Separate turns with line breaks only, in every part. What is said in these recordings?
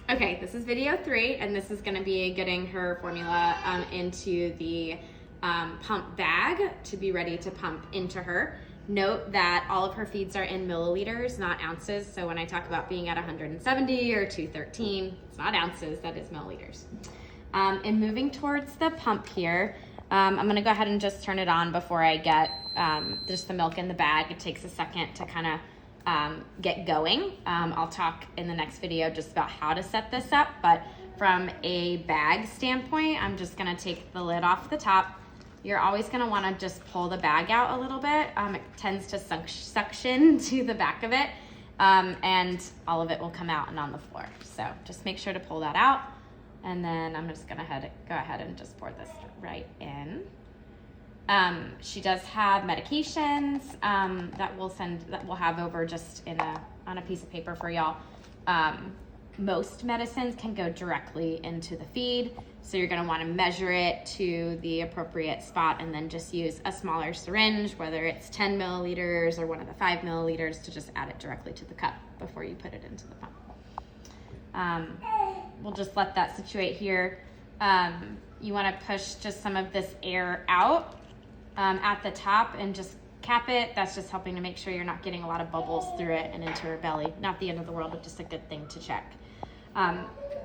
Okay, this is video 3, and this is going to be getting her formula into the pump bag to be ready to pump into her. Note that all of her feeds are in milliliters, not ounces. So when I talk about being at 170 or 213, it's not ounces, that is milliliters. And moving towards the pump here, I'm going to go ahead and just turn it on before I get just the milk in the bag. It takes a second to kind of get going. I'll talk in the next video just about how to set this up, but from a bag standpoint, I'm just gonna take the lid off the top. You're always gonna wanna just pull the bag out a little bit. It tends to suction to the back of it, and all of it will come out and on the floor. So just make sure to pull that out. And then I'm just gonna go ahead and just pour this right in. She does have medications that we'll have over just on a piece of paper for y'all. Most medicines can go directly into the feed, so you're going to want to measure it to the appropriate spot and then just use a smaller syringe, whether it's 10 milliliters or one of the 5 milliliters, to just add it directly to the cup before you put it into the pump. We'll just let that situate here. You want to push just some of this air out at the top and just cap it. That's just helping to make sure you're not getting a lot of bubbles through it and into her belly. Not the end of the world, but just a good thing to check.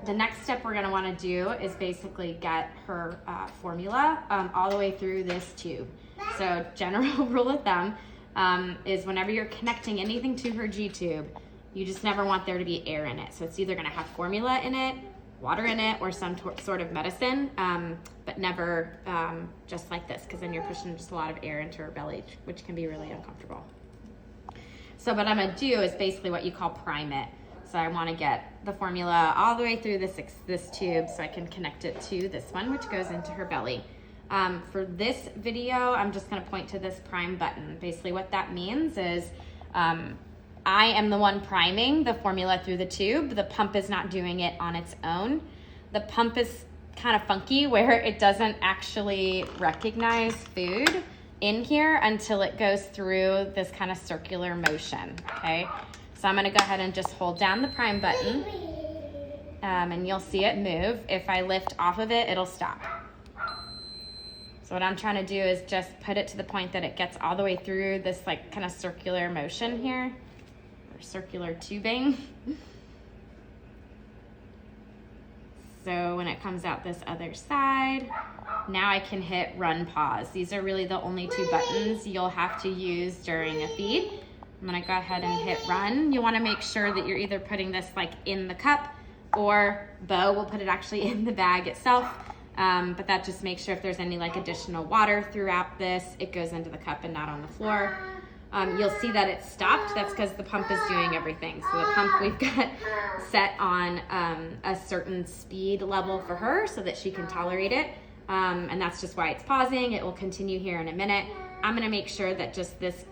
The next step we're going to want to do is basically get her formula all the way through this tube. So general rule of thumb is whenever you're connecting anything to her G-tube, you just never want there to be air in it. So it's either going to have formula in it, water in it, or some sort of medicine, but never just like this, because then you're pushing just a lot of air into her belly, which can be really uncomfortable. So what I'm gonna do is basically what you call prime it. So I wanna get the formula all the way through this tube so I can connect it to this one, which goes into her belly. For this video, I'm just gonna point to this prime button. Basically what that means is I am the one priming the formula through the tube. The pump is not doing it on its own. The pump is kind of funky where it doesn't actually recognize food in here until it goes through this kind of circular motion, okay? So I'm gonna go ahead and just hold down the prime button and you'll see it move. If I lift off of it, it'll stop. So what I'm trying to do is just put it to the point that it gets all the way through this like kind of circular motion here. Circular tubing. So when it comes out this other side, now I can hit run pause. These are really the only 2 buttons you'll have to use during a feed. I'm gonna go ahead and hit run. You wanna make sure that you're either putting this like in the cup, or Bo will put it actually in the bag itself. But that just makes sure if there's any like additional water throughout this, it goes into the cup and not on the floor. You'll see that it stopped. That's because the pump is doing everything. So the pump we've got set on a certain speed level for her so that she can tolerate it. And that's just why it's pausing. It will continue here in a minute. I'm gonna make sure that just this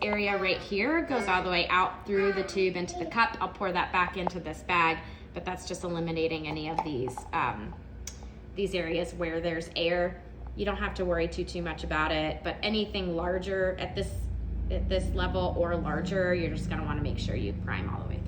area right here goes all the way out through the tube into the cup. I'll pour that back into this bag, but that's just eliminating any of these areas where there's air. You don't have to worry too much about it, but anything larger at this level or larger, you're just gonna wanna make sure you prime all the way